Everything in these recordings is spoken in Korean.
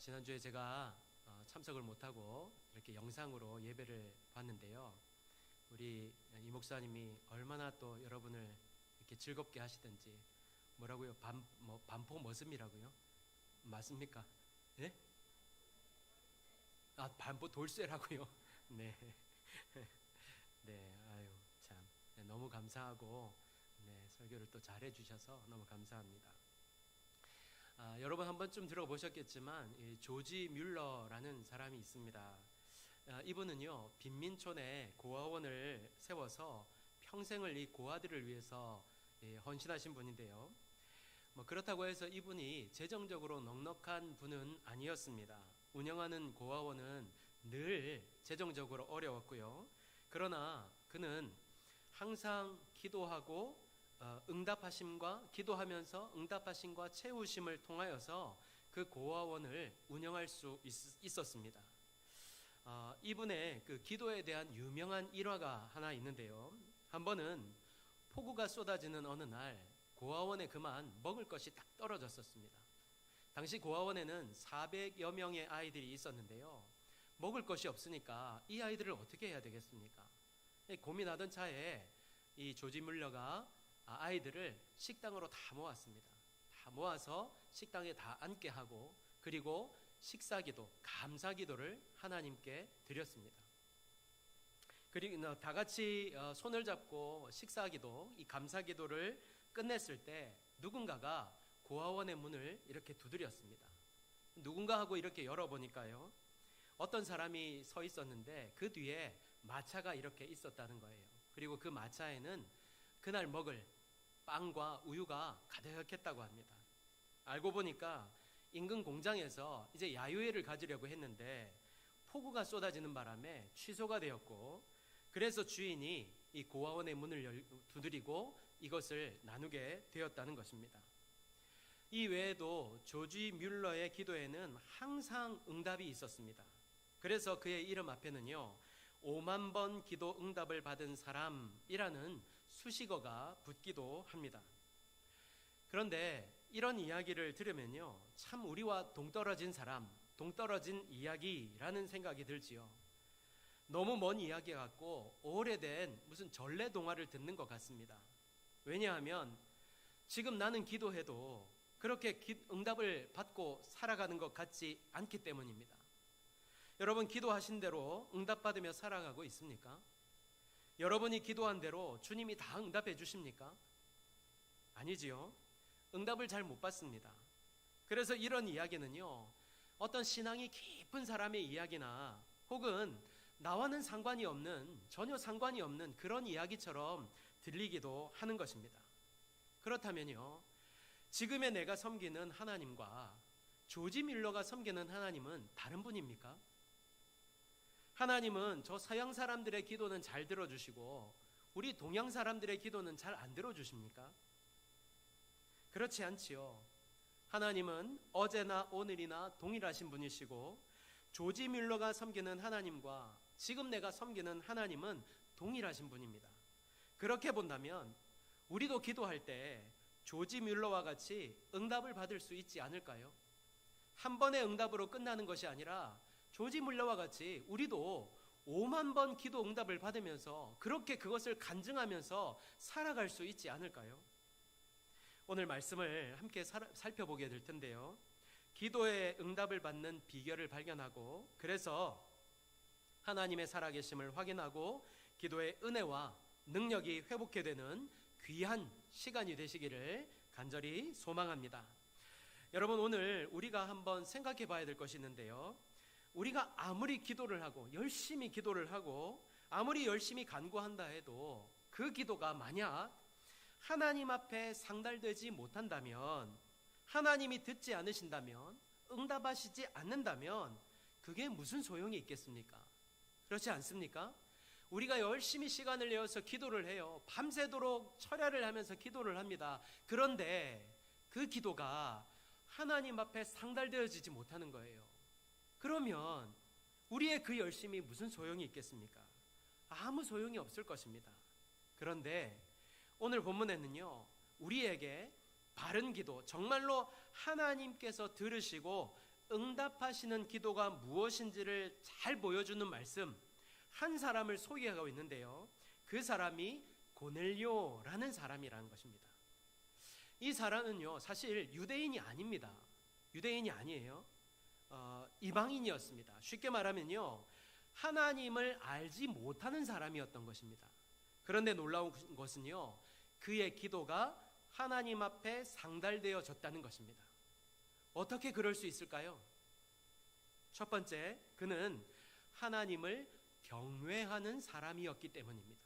지난주에 제가 참석을 못하고 이렇게 영상으로 예배를 봤는데요. 우리 이 목사님이 얼마나 또 여러분을 이렇게 즐겁게 하시든지 뭐라고요? 반포 머슴이라고요? 맞습니까? 네? 반포 돌쇠라고요? 네. 네, 아유, 참. 네, 너무 감사하고, 네, 설교를 또 잘해 주셔서 너무 감사합니다. 여러분 한 번쯤 들어보셨겠지만 이 조지 뮬러라는 사람이 있습니다. 이분은요 빈민촌에 고아원을 세워서 평생을 이 고아들을 위해서 헌신하신 분인데요. 그렇다고 해서 이분이 재정적으로 넉넉한 분은 아니었습니다. 운영하는 고아원은 늘 재정적으로 어려웠고요. 그러나 그는 항상 기도하고 응답하심과 기도하면서 응답하심과 채우심을 통하여서 그 고아원을 운영할 수 있었습니다. 이분의 그 기도에 대한 유명한 일화가 하나 있는데요. 한 번은 폭우가 쏟아지는 어느 날 고아원에 그만 먹을 것이 딱 떨어졌었습니다. 당시 고아원에는 400여 명의 아이들이 있었는데요. 먹을 것이 없으니까 이 아이들을 어떻게 해야 되겠습니까? 고민하던 차에 이 조지 뮬러가 아이들을 식당으로 다 모았습니다. 다 모아서 식당에 다 앉게 하고 그리고 식사기도, 감사기도를 하나님께 드렸습니다. 그리고 다 같이 손을 잡고 식사기도, 이 감사기도를 끝냈을 때 누군가가 고아원의 문을 이렇게 두드렸습니다. 누군가 하고 이렇게 열어보니까요, 어떤 사람이 서 있었는데 그 뒤에 마차가 이렇게 있었다는 거예요. 그리고 그 마차에는 그날 먹을 빵과 우유가 가득했다고 합니다. 알고 보니까 인근 공장에서 이제 야유회를 가지려고 했는데 폭우가 쏟아지는 바람에 취소가 되었고, 그래서 주인이 이 고아원의 문을 두드리고 이것을 나누게 되었다는 것입니다. 이 외에도 조지 뮬러의 기도에는 항상 응답이 있었습니다. 그래서 그의 이름 앞에는요 5만 번 기도 응답을 받은 사람이라는 수식어가 붙기도 합니다. 그런데 이런 이야기를 들으면요 참 우리와 동떨어진 사람, 동떨어진 이야기라는 생각이 들지요. 너무 먼 이야기 같고 오래된 무슨 전래 동화를 듣는 것 같습니다. 왜냐하면 지금 나는 기도해도 그렇게 응답을 받고 살아가는 것 같지 않기 때문입니다. 여러분 기도하신 대로 응답받으며 살아가고 있습니까? 여러분이 기도한 대로 주님이 다 응답해 주십니까? 아니지요. 응답을 잘 못 받습니다. 그래서 이런 이야기는요 어떤 신앙이 깊은 사람의 이야기나 혹은 나와는 상관이 없는, 전혀 상관이 없는 그런 이야기처럼 들리기도 하는 것입니다. 그렇다면요 지금의 내가 섬기는 하나님과 조지 뮬러가 섬기는 하나님은 다른 분입니까? 하나님은 저 서양 사람들의 기도는 잘 들어주시고 우리 동양 사람들의 기도는 잘 안 들어주십니까? 그렇지 않지요. 하나님은 어제나 오늘이나 동일하신 분이시고 조지 뮬러가 섬기는 하나님과 지금 내가 섬기는 하나님은 동일하신 분입니다. 그렇게 본다면 우리도 기도할 때 조지 뮬러와 같이 응답을 받을 수 있지 않을까요? 한 번의 응답으로 끝나는 것이 아니라 조지 뮬러와 같이 우리도 5만 번 기도 응답을 받으면서 그렇게 그것을 간증하면서 살아갈 수 있지 않을까요? 오늘 말씀을 함께 살펴보게 될 텐데요. 기도의 응답을 받는 비결을 발견하고 그래서 하나님의 살아계심을 확인하고 기도의 은혜와 능력이 회복해 되는 귀한 시간이 되시기를 간절히 소망합니다. 여러분 오늘 우리가 한번 생각해 봐야 될 것이 있는데요. 우리가 아무리 기도를 하고 열심히 기도를 하고 아무리 열심히 간구한다 해도 그 기도가 만약 하나님 앞에 상달되지 못한다면, 하나님이 듣지 않으신다면, 응답하시지 않는다면 그게 무슨 소용이 있겠습니까? 그렇지 않습니까? 우리가 열심히 시간을 내어서 기도를 해요. 밤새도록 철야를 하면서 기도를 합니다. 그런데 그 기도가 하나님 앞에 상달되어지지 못하는 거예요. 그러면 우리의 그 열심이 무슨 소용이 있겠습니까? 아무 소용이 없을 것입니다. 그런데 오늘 본문에는요 우리에게 바른 기도, 정말로 하나님께서 들으시고 응답하시는 기도가 무엇인지를 잘 보여주는 말씀, 한 사람을 소개하고 있는데요. 그 사람이 고넬료라는 사람이라는 것입니다. 이 사람은요, 사실 유대인이 아닙니다. 유대인이 아니에요. 이방인이었습니다. 쉽게 말하면요, 하나님을 알지 못하는 사람이었던 것입니다. 그런데 놀라운 것은요, 그의 기도가 하나님 앞에 상달되어졌다는 것입니다. 어떻게 그럴 수 있을까요? 첫 번째, 그는 하나님을 경외하는 사람이었기 때문입니다.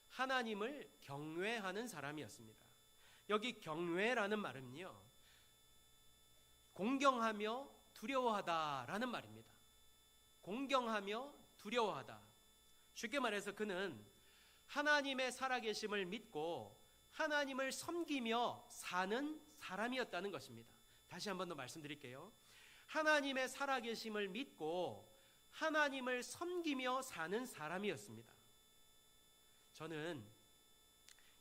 하나님을 경외하는 사람이었습니다. 여기 경외라는 말은요, 공경하며 두려워하다라는 말입니다. 공경하며 두려워하다. 쉽게 말해서 그는 하나님의 살아계심을 믿고 하나님을 섬기며 사는 사람이었다는 것입니다. 다시 한 번 더 말씀드릴게요. 하나님의 살아계심을 믿고 하나님을 섬기며 사는 사람이었습니다. 저는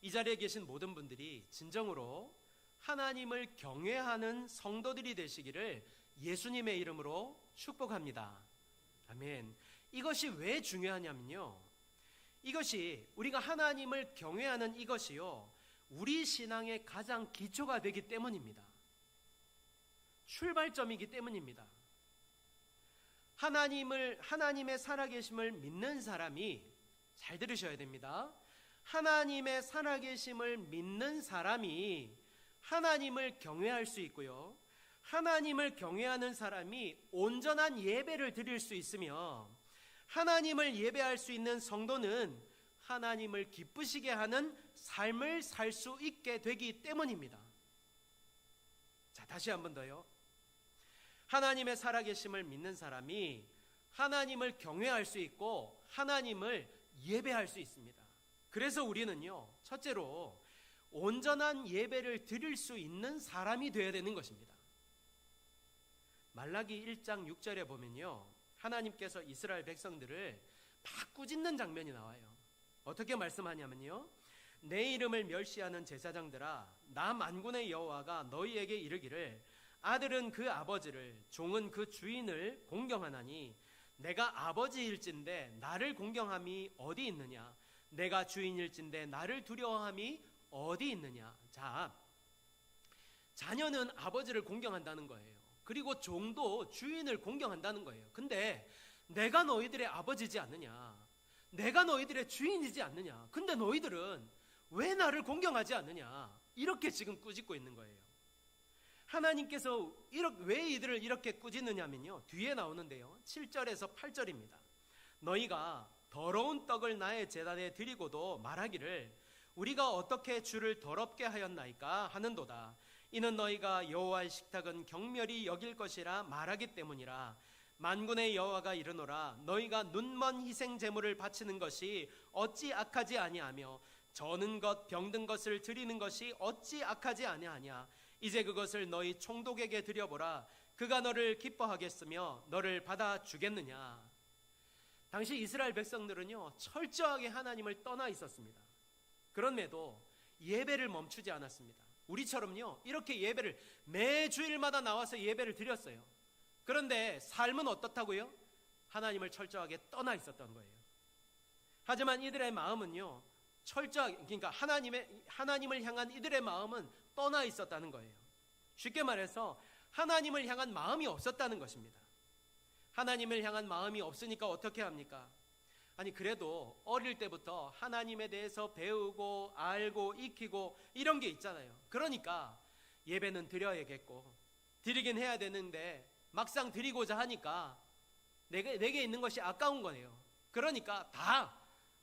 이 자리에 계신 모든 분들이 진정으로 하나님을 경외하는 성도들이 되시기를 예수님의 이름으로 축복합니다. 아멘. 이것이 왜 중요하냐면요, 이것이 우리가 하나님을 경외하는 이것이요, 우리 신앙의 가장 기초가 되기 때문입니다. 출발점이기 때문입니다. 하나님의 살아계심을 믿는 사람이, 잘 들으셔야 됩니다. 하나님의 살아계심을 믿는 사람이 하나님을 경외할 수 있고요, 하나님을 경외하는 사람이 온전한 예배를 드릴 수 있으며, 하나님을 예배할 수 있는 성도는 하나님을 기쁘시게 하는 삶을 살 수 있게 되기 때문입니다. 자, 다시 한 번 더요. 하나님의 살아계심을 믿는 사람이 하나님을 경외할 수 있고 하나님을 예배할 수 있습니다. 그래서 우리는요, 첫째로 온전한 예배를 드릴 수 있는 사람이 되어야 되는 것입니다. 말라기 1장 6절에 보면요, 하나님께서 이스라엘 백성들을 막 꾸짖는 장면이 나와요. 어떻게 말씀하냐면요, 내 이름을 멸시하는 제사장들아, 나 만군의 여호와가 너희에게 이르기를 아들은 그 아버지를, 종은 그 주인을 공경하나니 내가 아버지일진데 나를 공경함이 어디 있느냐? 내가 주인일진데 나를 두려워함이 어디 있느냐? 자, 자녀는 아버지를 공경한다는 거예요. 그리고 종도 주인을 공경한다는 거예요. 근데 내가 너희들의 아버지지 않느냐? 내가 너희들의 주인이지 않느냐? 근데 너희들은 왜 나를 공경하지 않느냐? 이렇게 지금 꾸짖고 있는 거예요. 하나님께서 왜 이들을 이렇게 꾸짖느냐면요, 뒤에 나오는데요, 7절에서 8절입니다. 너희가 더러운 떡을 나의 제단에 드리고도 말하기를 우리가 어떻게 주를 더럽게 하였나이까 하는도다. 이는 너희가 여호와의 식탁은 경멸히 여길 것이라 말하기 때문이라. 만군의 여호와가 이르노라. 너희가 눈먼 희생 제물을 바치는 것이 어찌 악하지 아니하며 저는 것 병든 것을 드리는 것이 어찌 악하지 아니하냐. 이제 그것을 너희 총독에게 드려보라. 그가 너를 기뻐하겠으며 너를 받아 주겠느냐. 당시 이스라엘 백성들은요, 철저하게 하나님을 떠나 있었습니다. 그럼에도 예배를 멈추지 않았습니다. 우리처럼요, 이렇게 예배를 매주일마다 나와서 예배를 드렸어요. 그런데 삶은 어떻다고요? 하나님을 철저하게 떠나 있었던 거예요. 하지만 이들의 마음은요, 철저하게, 그러니까 하나님을 향한 이들의 마음은 떠나 있었다는 거예요. 쉽게 말해서 하나님을 향한 마음이 없었다는 것입니다. 하나님을 향한 마음이 없으니까 어떻게 합니까? 아니, 그래도 어릴 때부터 하나님에 대해서 배우고 알고 익히고 이런 게 있잖아요. 그러니까 예배는 드려야겠고 드리긴 해야 되는데 막상 드리고자 하니까 내게 있는 것이 아까운 거예요. 그러니까 다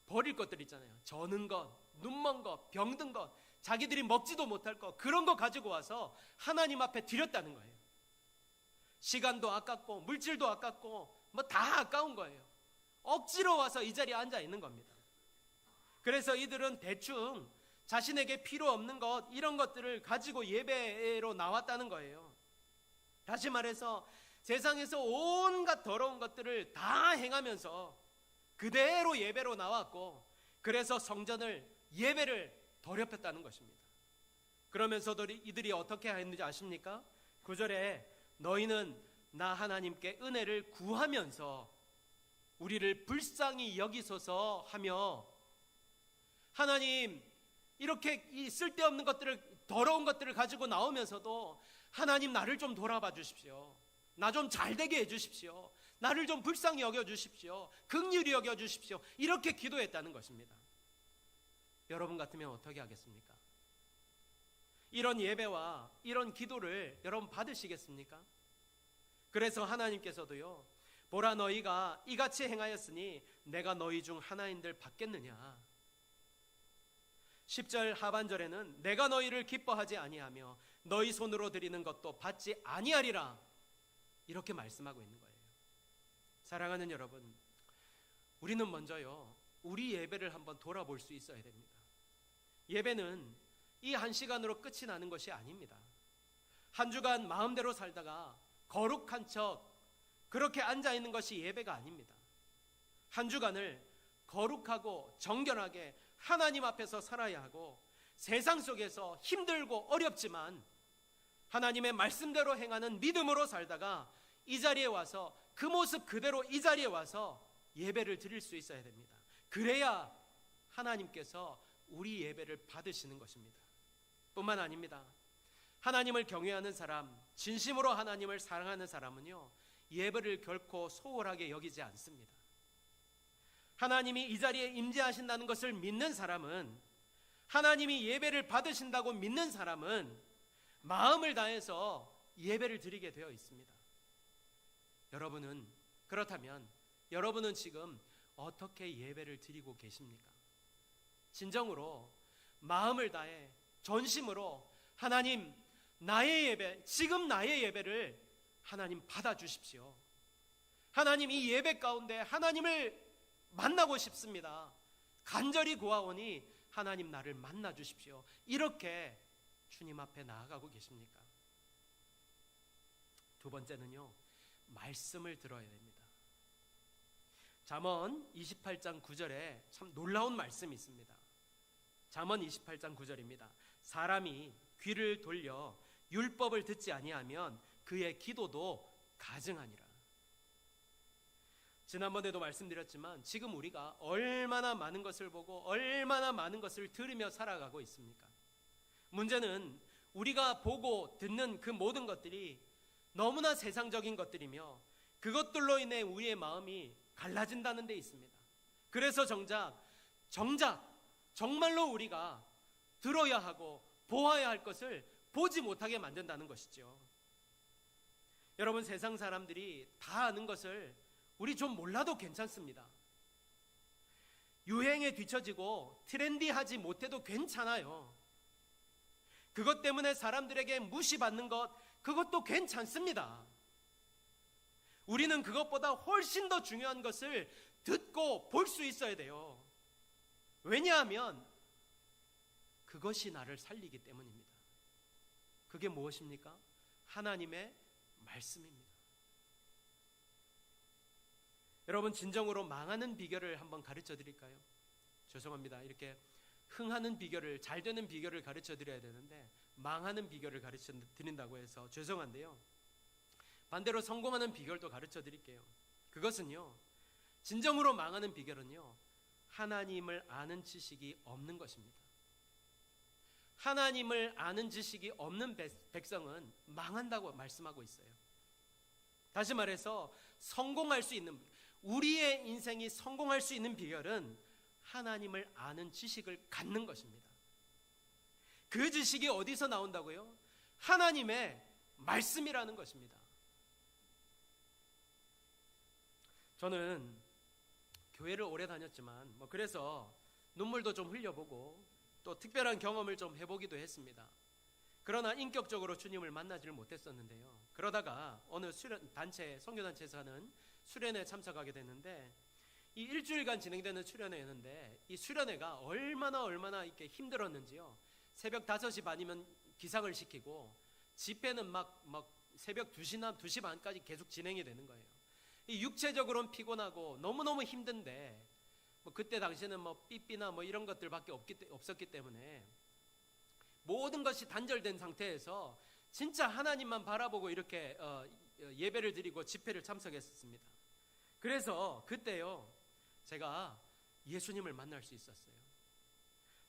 버릴 것들 있잖아요. 저는 것, 눈먼 것, 병든 것, 자기들이 먹지도 못할 것, 그런 거 가지고 와서 하나님 앞에 드렸다는 거예요. 시간도 아깝고 물질도 아깝고 뭐 다 아까운 거예요. 억지로 와서 이 자리에 앉아 있는 겁니다. 그래서 이들은 대충 자신에게 필요 없는 것, 이런 것들을 가지고 예배로 나왔다는 거예요. 다시 말해서 세상에서 온갖 더러운 것들을 다 행하면서 그대로 예배로 나왔고, 그래서 성전을, 예배를 더럽혔다는 것입니다. 그러면서도 이들이 어떻게 했는지 아십니까? 9절에 너희는 나 하나님께 은혜를 구하면서 우리를 불쌍히 여기소서 하며, 하나님 이렇게 이 쓸데없는 것들을, 더러운 것들을 가지고 나오면서도 하나님 나를 좀 돌아봐 주십시오. 나 좀 잘되게 해주십시오. 나를 좀 불쌍히 여겨주십시오. 긍휼히 여겨주십시오. 이렇게 기도했다는 것입니다. 여러분 같으면 어떻게 하겠습니까? 이런 예배와 이런 기도를 여러분 받으시겠습니까? 그래서 하나님께서도요, 보라 너희가 이같이 행하였으니 내가 너희 중 하나인들 받겠느냐. 10절 하반절에는 내가 너희를 기뻐하지 아니하며 너희 손으로 드리는 것도 받지 아니하리라, 이렇게 말씀하고 있는 거예요. 사랑하는 여러분, 우리는 먼저요, 우리 예배를 한번 돌아볼 수 있어야 됩니다. 예배는 이 한 시간으로 끝이 나는 것이 아닙니다. 한 주간 마음대로 살다가 거룩한 척 그렇게 앉아있는 것이 예배가 아닙니다. 한 주간을 거룩하고 정결하게 하나님 앞에서 살아야 하고, 세상 속에서 힘들고 어렵지만 하나님의 말씀대로 행하는 믿음으로 살다가 이 자리에 와서 그 모습 그대로 이 자리에 와서 예배를 드릴 수 있어야 됩니다. 그래야 하나님께서 우리 예배를 받으시는 것입니다. 뿐만 아닙니다. 하나님을 경외하는 사람, 진심으로 하나님을 사랑하는 사람은요, 예배를 결코 소홀하게 여기지 않습니다. 하나님이 이 자리에 임재하신다는 것을 믿는 사람은, 하나님이 예배를 받으신다고 믿는 사람은 마음을 다해서 예배를 드리게 되어 있습니다. 여러분은, 그렇다면 여러분은 지금 어떻게 예배를 드리고 계십니까? 진정으로 마음을 다해 전심으로 하나님, 나의 예배, 지금 나의 예배를 하나님 받아주십시오. 하나님, 이 예배 가운데 하나님을 만나고 싶습니다. 간절히 구하오니 하나님 나를 만나 주십시오. 이렇게 주님 앞에 나아가고 계십니까? 두 번째는요, 말씀을 들어야 됩니다. 잠언 28장 9절에 참 놀라운 말씀이 있습니다. 잠언 28장 9절입니다. 사람이 귀를 돌려 율법을 듣지 아니하면 그의 기도도 가증하니라. 지난번에도 말씀드렸지만 지금 우리가 얼마나 많은 것을 보고 얼마나 많은 것을 들으며 살아가고 있습니까? 문제는 우리가 보고 듣는 그 모든 것들이 너무나 세상적인 것들이며 그것들로 인해 우리의 마음이 갈라진다는 데 있습니다. 그래서 정말로 우리가 들어야 하고 보아야 할 것을 보지 못하게 만든다는 것이죠. 여러분, 세상 사람들이 다 아는 것을 우리 좀 몰라도 괜찮습니다. 유행에 뒤처지고 트렌디하지 못해도 괜찮아요. 그것 때문에 사람들에게 무시받는 것, 그것도 괜찮습니다. 우리는 그것보다 훨씬 더 중요한 것을 듣고 볼 수 있어야 돼요. 왜냐하면 그것이 나를 살리기 때문입니다. 그게 무엇입니까? 하나님의 말씀입니다. 여러분, 진정으로 망하는 비결을 한번 가르쳐 드릴까요? 죄송합니다. 이렇게 흥하는 비결을, 잘 되는 비결을 가르쳐 드려야 되는데 망하는 비결을 가르쳐 드린다고 해서 죄송한데요, 반대로 성공하는 비결도 가르쳐 드릴게요. 그것은요, 진정으로 망하는 비결은요, 하나님을 아는 지식이 없는 것입니다. 하나님을 아는 지식이 없는 백성은 망한다고 말씀하고 있어요. 다시 말해서 성공할 수 있는, 우리의 인생이 성공할 수 있는 비결은 하나님을 아는 지식을 갖는 것입니다. 그 지식이 어디서 나온다고요? 하나님의 말씀이라는 것입니다. 저는 교회를 오래 다녔지만 그래서 눈물도 좀 흘려보고 또 특별한 경험을 좀 해보기도 했습니다. 그러나 인격적으로 주님을 만나지를 못했었는데요, 그러다가 어느 선교단체에서 하는 수련회에 참석하게 됐는데, 이 일주일간 진행되는 수련회였는데 이 수련회가 얼마나 이렇게 힘들었는지요. 새벽 5시 반이면 기상을 시키고 집회는 막 새벽 2시 반까지 계속 진행이 되는 거예요. 이 육체적으로는 피곤하고 너무너무 힘든데 그때 당시에는 삐삐나 이런 것들밖에 없었기 때문에 모든 것이 단절된 상태에서 진짜 하나님만 바라보고 이렇게 예배를 드리고 집회를 참석했습니다. 그래서 그때요 제가 예수님을 만날 수 있었어요.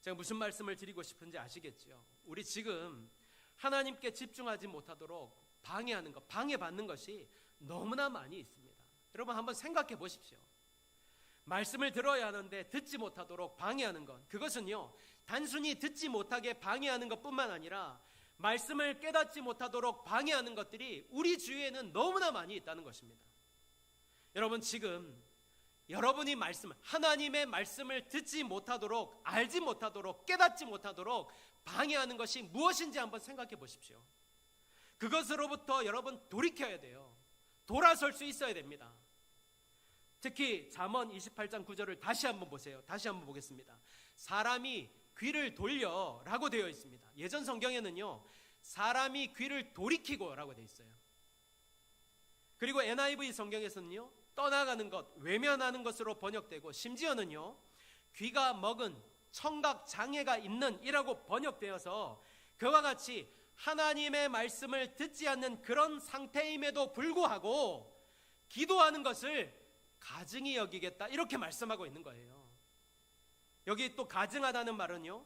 제가 무슨 말씀을 드리고 싶은지 아시겠죠? 우리 지금 하나님께 집중하지 못하도록 방해하는 것, 방해받는 것이 너무나 많이 있습니다. 여러분 한번 생각해 보십시오. 말씀을 들어야 하는데 듣지 못하도록 방해하는 것, 그것은요 단순히 듣지 못하게 방해하는 것뿐만 아니라 말씀을 깨닫지 못하도록 방해하는 것들이 우리 주위에는 너무나 많이 있다는 것입니다. 여러분 지금 여러분이 하나님의 말씀을 듣지 못하도록, 알지 못하도록, 깨닫지 못하도록 방해하는 것이 무엇인지 한번 생각해 보십시오. 그것으로부터 여러분 돌이켜야 돼요. 돌아설 수 있어야 됩니다. 특히 잠언 28장 9절을 다시 한번 보세요. 다시 한번 보겠습니다. 사람이 귀를 돌려 라고 되어 있습니다. 예전 성경에는요 사람이 귀를 돌이키고 라고 되어 있어요. 그리고 NIV 성경에서는요 떠나가는 것, 외면하는 것으로 번역되고, 심지어는요 귀가 먹은 청각 장애가 있는 이라고 번역되어서 그와 같이 하나님의 말씀을 듣지 않는 그런 상태임에도 불구하고 기도하는 것을 가증히 여기겠다 이렇게 말씀하고 있는 거예요. 여기 또 가증하다는 말은요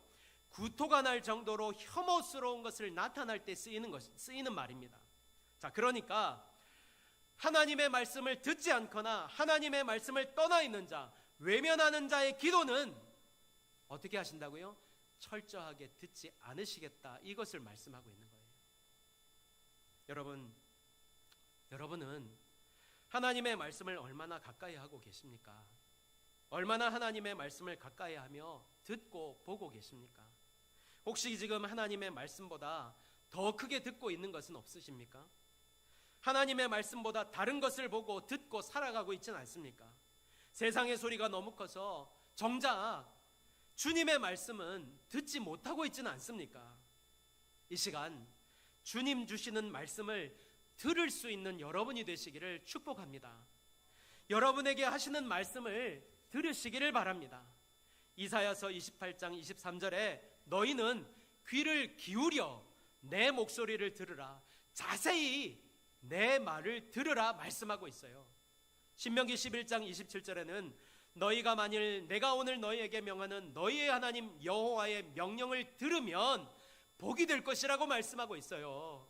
구토가 날 정도로 혐오스러운 것을 나타날 때 쓰이는 말입니다. 자, 그러니까 하나님의 말씀을 듣지 않거나 하나님의 말씀을 떠나 있는 자, 외면하는 자의 기도는 어떻게 하신다고요? 철저하게 듣지 않으시겠다, 이것을 말씀하고 있는 거예요. 여러분은 하나님의 말씀을 얼마나 가까이 하고 계십니까? 얼마나 하나님의 말씀을 가까이 하며 듣고 보고 계십니까? 혹시 지금 하나님의 말씀보다 더 크게 듣고 있는 것은 없으십니까? 하나님의 말씀보다 다른 것을 보고 듣고 살아가고 있지는 않습니까? 세상의 소리가 너무 커서 정작 주님의 말씀은 듣지 못하고 있지는 않습니까? 이 시간 주님 주시는 말씀을 들을 수 있는 여러분이 되시기를 축복합니다. 여러분에게 하시는 말씀을 들으시기를 바랍니다. 이사야서 28장 23절에 너희는 귀를 기울여 내 목소리를 들으라, 자세히 내 말을 들으라 말씀하고 있어요. 신명기 11장 27절에는 너희가 만일 내가 오늘 너희에게 명하는 너희의 하나님 여호와의 명령을 들으면 복이 될 것이라고 말씀하고 있어요.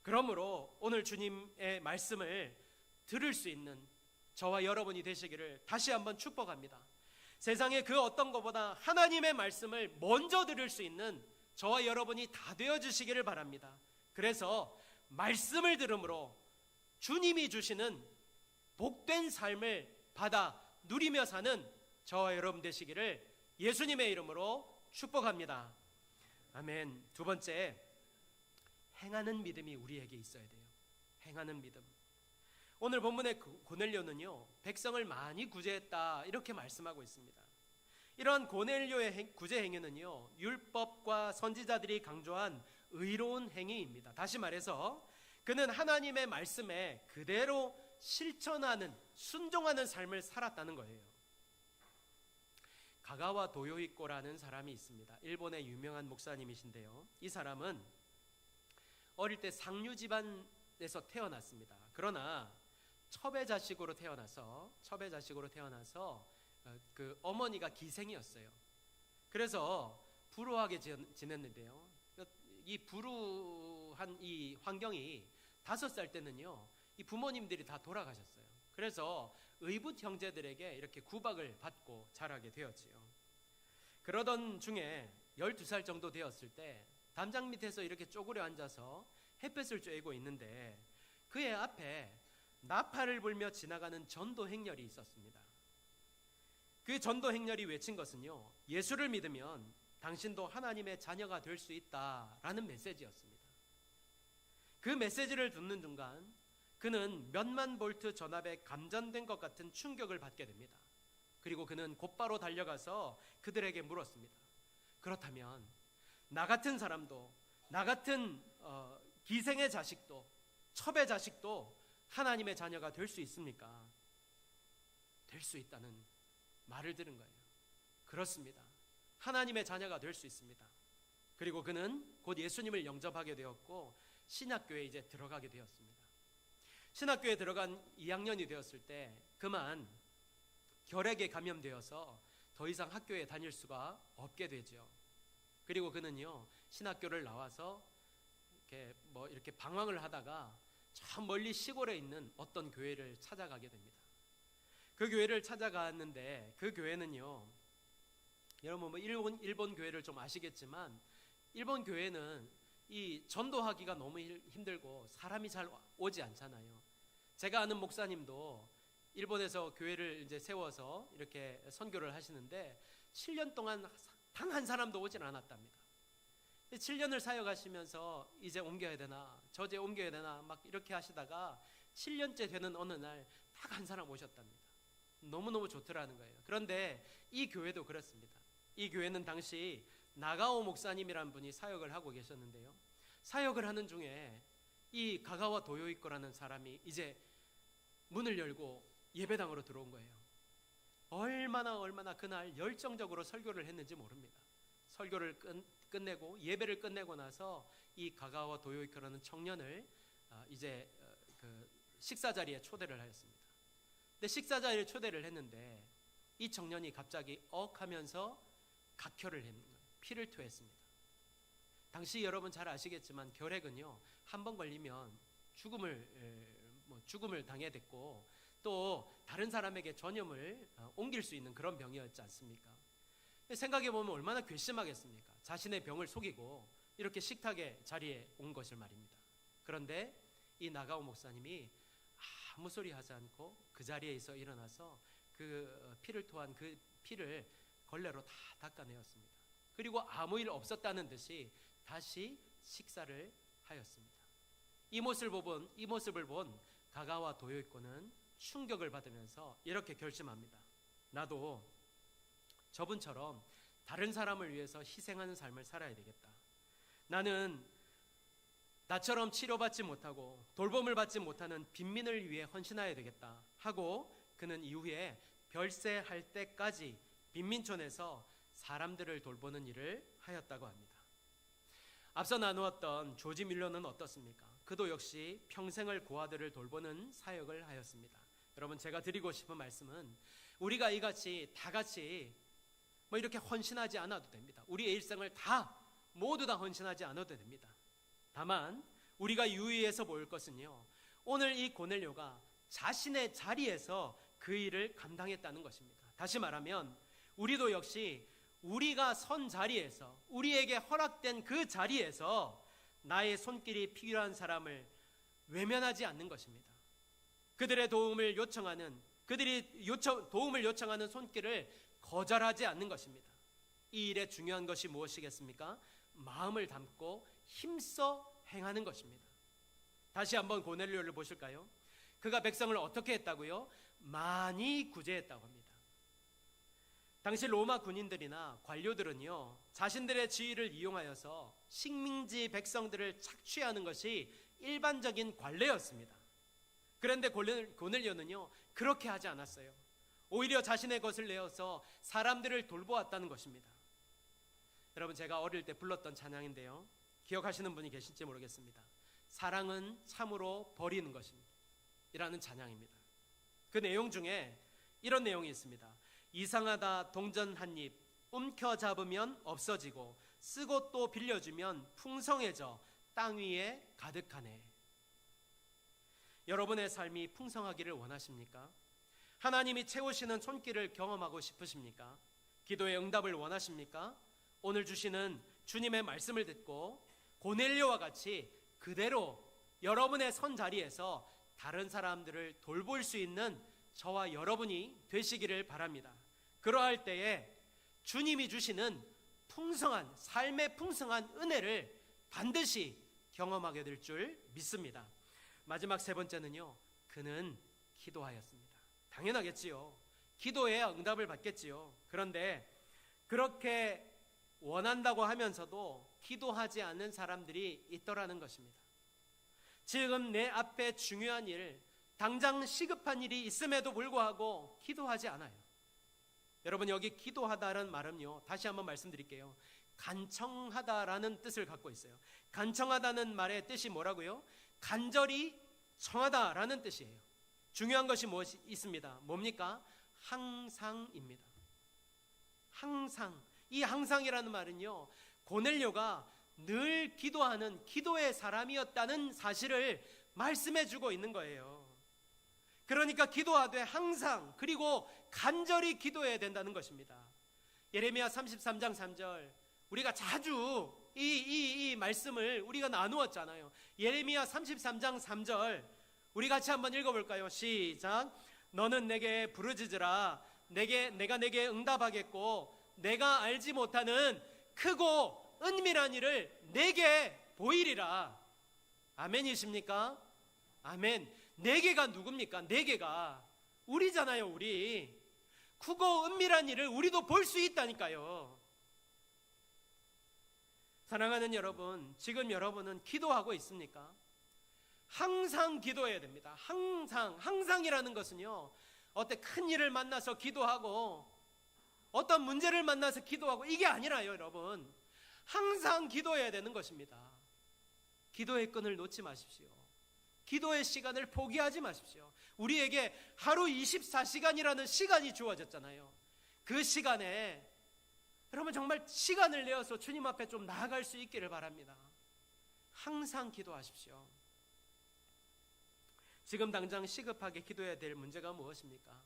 그러므로 오늘 주님의 말씀을 들을 수 있는 저와 여러분이 되시기를 다시 한번 축복합니다. 세상의 그 어떤 것보다 하나님의 말씀을 먼저 들을 수 있는 저와 여러분이 다 되어주시기를 바랍니다. 그래서 말씀을 들음으로 주님이 주시는 복된 삶을 받아 누리며 사는 저와 여러분 되시기를 예수님의 이름으로 축복합니다. 아멘. 두 번째, 행하는 믿음이 우리에게 있어야 돼요. 행하는 믿음. 오늘 본문의 고넬료는요 백성을 많이 구제했다 이렇게 말씀하고 있습니다. 이러한 고넬료의 구제 행위는요 율법과 선지자들이 강조한 의로운 행위입니다. 다시 말해서 그는 하나님의 말씀에 그대로 실천하는, 순종하는 삶을 살았다는 거예요. 가가와 도요이코라는 사람이 있습니다. 일본의 유명한 목사님이신데요, 이 사람은 어릴 때 상류 집안에서 태어났습니다. 그러나 첩의 자식으로 태어나서 그 어머니가 기생이었어요. 그래서 불우하게 지냈는데요, 이 불우한 이 환경이 5살 때는요 이 부모님들이 다 돌아가셨어요. 그래서 의붓 형제들에게 이렇게 구박을 받고 자라게 되었지요. 그러던 중에 12살 정도 되었을 때 담장 밑에서 이렇게 쪼그려 앉아서 햇볕을 쬐고 있는데 그의 앞에 나팔을 불며 지나가는 전도 행렬이 있었습니다. 그 전도 행렬이 외친 것은요 예수를 믿으면 당신도 하나님의 자녀가 될 수 있다라는 메시지였습니다. 그 메시지를 듣는 순간 그는 몇만 볼트 전압에 감전된 것 같은 충격을 받게 됩니다. 그리고 그는 곧바로 달려가서 그들에게 물었습니다. 그렇다면 나 같은 사람도, 나 같은 기생의 자식도, 첩의 자식도 하나님의 자녀가 될 수 있습니까? 될 수 있다는 말을 들은 거예요. 그렇습니다. 하나님의 자녀가 될 수 있습니다. 그리고 그는 곧 예수님을 영접하게 되었고 신학교에 이제 들어가게 되었습니다. 신학교에 들어간 2학년이 되었을 때 그만 결핵에 감염되어서 더 이상 학교에 다닐 수가 없게 되죠. 그리고 그는요, 신학교를 나와서 이렇게 방황을 하다가 저 멀리 시골에 있는 어떤 교회를 찾아가게 됩니다. 그 교회를 찾아갔는데 그 교회는요, 여러분 뭐 일본 교회를 좀 아시겠지만 일본 교회는 이 전도하기가 너무 힘들고 사람이 잘 오지 않잖아요. 제가 아는 목사님도 일본에서 교회를 이제 세워서 이렇게 선교를 하시는데 7년 동안 단 한 사람도 오진 않았답니다. 7년을 사역하시면서 이제 옮겨야 되나 저제 옮겨야 되나 막 이렇게 하시다가 7년째 되는 어느 날 딱 한 사람 오셨답니다. 너무너무 좋더라는 거예요. 그런데 이 교회도 그렇습니다. 이 교회는 당시 나가오 목사님이란 분이 사역을 하고 계셨는데요, 사역을 하는 중에 이 가가와 도요이코라는 사람이 이제 문을 열고 예배당으로 들어온 거예요. 얼마나 그날 열정적으로 설교를 했는지 모릅니다. 설교를 끝내고 예배를 끝내고 나서 이 가가와 도요이코라는 청년을 이제 그 식사 자리에 초대를 하였습니다. 근데 식사 자리에 초대를 했는데 이 청년이 갑자기 하면서 각혈을 했는 거예요. 피를 토했습니다. 당시 여러분 잘 아시겠지만 결핵은요, 한 번 걸리면 죽음을 당해야 됐고 또 다른 사람에게 전염을 옮길 수 있는 그런 병이었지 않습니까? 생각해 보면 얼마나 괘씸하겠습니까? 자신의 병을 속이고 이렇게 식탁의 자리에 온 것을 말입니다. 그런데 이 나가오 목사님이 아무 소리 하지 않고 그 자리에서 일어나서 그 피를 토한 그 피를 걸레로 다 닦아내었습니다. 그리고 아무 일 없었다는 듯이 다시 식사를 하였습니다. 이 모습을 본 가가와 도요이코는 충격을 받으면서 이렇게 결심합니다. 나도 저분처럼 다른 사람을 위해서 희생하는 삶을 살아야 되겠다. 나는 나처럼 치료받지 못하고 돌봄을 받지 못하는 빈민을 위해 헌신해야 되겠다 하고 그는 이후에 별세할 때까지 빈민촌에서 사람들을 돌보는 일을 하였다고 합니다. 앞서 나누었던 조지 밀러는 어떻습니까? 그도 역시 평생을 고아들을 돌보는 사역을 하였습니다. 여러분, 제가 드리고 싶은 말씀은 우리가 이같이 다 같이 이렇게 헌신하지 않아도 됩니다. 우리의 일생을 모두 다 헌신하지 않아도 됩니다. 다만 우리가 유의해서 볼 것은요, 오늘 이 고넬료가 자신의 자리에서 그 일을 감당했다는 것입니다. 다시 말하면 우리도 역시 우리가 선 자리에서, 우리에게 허락된 그 자리에서 나의 손길이 필요한 사람을 외면하지 않는 것입니다. 그들의 도움을 요청하는 손길을 거절하지 않는 것입니다. 이 일의 중요한 것이 무엇이겠습니까? 마음을 담고 힘써 행하는 것입니다. 다시 한번 고넬료를 보실까요? 그가 백성을 어떻게 했다고요? 많이 구제했다고 합니다. 당시 로마 군인들이나 관료들은요, 자신들의 지위를 이용하여서 식민지 백성들을 착취하는 것이 일반적인 관례였습니다. 그런데 고넬료는요, 그렇게 하지 않았어요. 오히려 자신의 것을 내어서 사람들을 돌보았다는 것입니다. 여러분, 제가 어릴 때 불렀던 찬양인데요, 기억하시는 분이 계실지 모르겠습니다. 사랑은 참으로 버리는 것입니다 이라는 찬양입니다. 그 내용 중에 이런 내용이 있습니다. 이상하다 동전 한 입 움켜잡으면 없어지고 쓰고 또 빌려주면 풍성해져 땅 위에 가득하네. 여러분의 삶이 풍성하기를 원하십니까? 하나님이 채우시는 손길을 경험하고 싶으십니까? 기도의 응답을 원하십니까? 오늘 주시는 주님의 말씀을 듣고 고넬료와 같이 그대로 여러분의 선 자리에서 다른 사람들을 돌볼 수 있는 저와 여러분이 되시기를 바랍니다. 그러할 때에 주님이 주시는 풍성한 삶의 풍성한 은혜를 반드시 경험하게 될 줄 믿습니다. 마지막 세 번째는요, 그는 기도하였습니다. 당연하겠지요. 기도해야 응답을 받겠지요. 그런데 그렇게 원한다고 하면서도 기도하지 않는 사람들이 있더라는 것입니다. 지금 내 앞에 중요한 일, 당장 시급한 일이 있음에도 불구하고 기도하지 않아요. 여러분, 여기 기도하다는 말은요, 다시 한번 말씀드릴게요. 간청하다라는 뜻을 갖고 있어요. 간청하다는 말의 뜻이 뭐라고요? 간절히 청하다라는 뜻이에요. 중요한 것이 무엇이 있습니다. 뭡니까? 항상입니다. 항상. 이 항상이라는 말은요, 고넬료가 늘 기도하는 기도의 사람이었다는 사실을 말씀해 주고 있는 거예요. 그러니까 기도하되 항상, 그리고 간절히 기도해야 된다는 것입니다. 예레미야 33장 3절, 우리가 자주 이 말씀을 우리가 나누었잖아요. 예레미야 33장 3절 우리 같이 한번 읽어볼까요? 시작. 너는 내게 부르짖으라. 내가 내게 응답하겠고 내가 알지 못하는 크고 은밀한 일을 내게 보이리라. 아멘이십니까? 아멘. 네 개가 누굽니까? 네 개가 우리잖아요. 우리 크고 은밀한 일을 우리도 볼 수 있다니까요. 사랑하는 여러분, 지금 여러분은 기도하고 있습니까? 항상 기도해야 됩니다. 항상이라는 것은요, 어떤 큰 일을 만나서 기도하고 어떤 문제를 만나서 기도하고 이게 아니라요. 여러분, 항상 기도해야 되는 것입니다. 기도의 끈을 놓지 마십시오. 기도의 시간을 포기하지 마십시오. 우리에게 하루 24시간이라는 시간이 주어졌잖아요. 그 시간에 여러분 정말 시간을 내어서 주님 앞에 좀 나아갈 수 있기를 바랍니다. 항상 기도하십시오. 지금 당장 시급하게 기도해야 될 문제가 무엇입니까?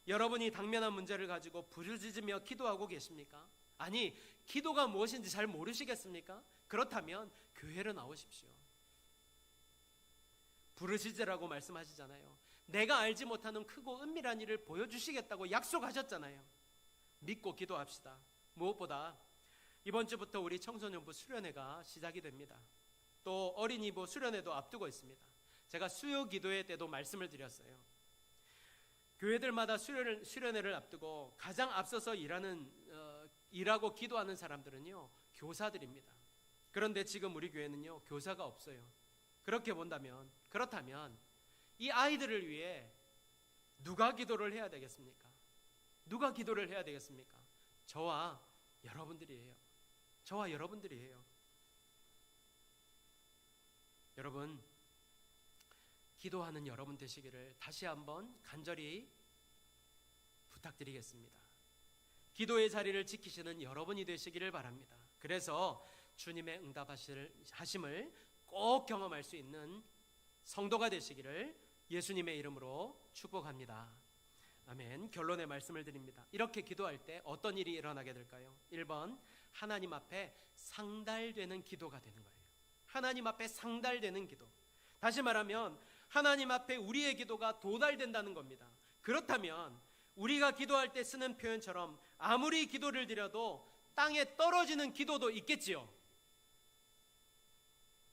여러분이 당면한 문제를 가지고 부르짖으며 기도하고 계십니까? 아니, 기도가 무엇인지 잘 모르시겠습니까? 그렇다면 교회로 나오십시오. 부르짖으라고 말씀하시잖아요. 내가 알지 못하는 크고 은밀한 일을 보여주시겠다고 약속하셨잖아요. 믿고 기도합시다. 무엇보다 이번 주부터 우리 청소년부 수련회가 시작이 됩니다. 또 어린이부 수련회도 앞두고 있습니다. 제가 수요 기도회 때도 말씀을 드렸어요. 교회들마다 수련회를 앞두고 가장 앞서서 일하고 기도하는 사람들은요, 교사들입니다. 그런데 지금 우리 교회는요, 교사가 없어요. 그렇다면 이 아이들을 위해 누가 기도를 해야 되겠습니까? 누가 기도를 해야 되겠습니까? 저와 여러분들이에요. 저와 여러분들이에요. 여러분, 기도하는 여러분 되시기를 다시 한번 간절히 부탁드리겠습니다. 기도의 자리를 지키시는 여러분이 되시기를 바랍니다. 그래서 주님의 응답하심을 꼭 경험할 수 있는 성도가 되시기를 예수님의 이름으로 축복합니다. 아멘. 결론의 말씀을 드립니다. 이렇게 기도할 때 어떤 일이 일어나게 될까요? 1번, 하나님 앞에 상달되는 기도가 되는 거예요. 하나님 앞에 상달되는 기도. 다시 말하면 하나님 앞에 우리의 기도가 도달된다는 겁니다. 그렇다면 우리가 기도할 때 쓰는 표현처럼 아무리 기도를 드려도 땅에 떨어지는 기도도 있겠지요.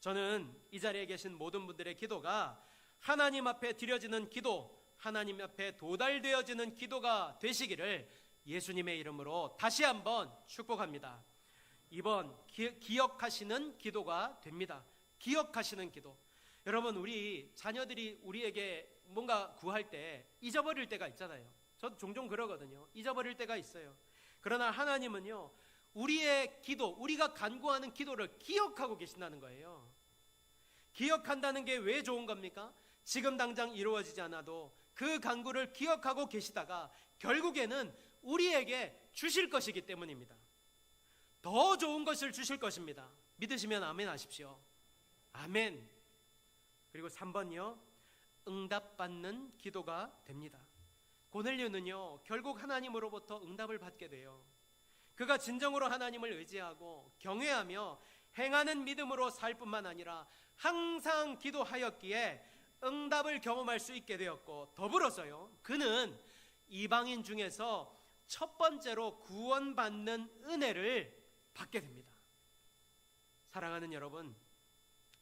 저는 이 자리에 계신 모든 분들의 기도가 하나님 앞에 드려지는 기도, 하나님 앞에 도달되어지는 기도가 되시기를 예수님의 이름으로 다시 한번 축복합니다. 이번 기억하시는 기도가 됩니다. 기억하시는 기도. 여러분, 우리 자녀들이 우리에게 뭔가 구할 때 잊어버릴 때가 있잖아요. 저도 종종 그러거든요. 잊어버릴 때가 있어요. 그러나 하나님은요, 우리의 기도, 우리가 간구하는 기도를 기억하고 계신다는 거예요. 기억한다는 게 왜 좋은 겁니까? 지금 당장 이루어지지 않아도 그 간구를 기억하고 계시다가 결국에는 우리에게 주실 것이기 때문입니다. 더 좋은 것을 주실 것입니다. 믿으시면 아멘 하십시오. 아멘. 그리고 3번이요, 응답받는 기도가 됩니다. 고넬료는요, 결국 하나님으로부터 응답을 받게 돼요. 그가 진정으로 하나님을 의지하고 경외하며 행하는 믿음으로 살 뿐만 아니라 항상 기도하였기에 응답을 경험할 수 있게 되었고, 더불어서요, 그는 이방인 중에서 첫 번째로 구원받는 은혜를 받게 됩니다. 사랑하는 여러분,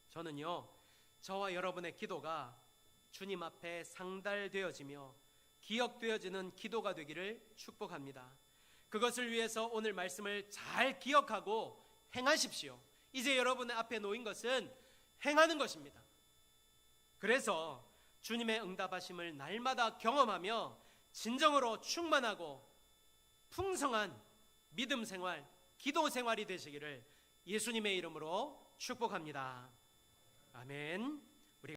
저는요, 저와 여러분의 기도가 주님 앞에 상달되어지며 기억되어지는 기도가 되기를 축복합니다. 그것을 위해서 오늘 말씀을 잘 기억하고 행하십시오. 이제 여러분의 앞에 놓인 것은 행하는 것입니다. 그래서 주님의 응답하심을 날마다 경험하며 진정으로 충만하고 풍성한 믿음 생활, 기도 생활이 되시기를 예수님의 이름으로 축복합니다. 아멘.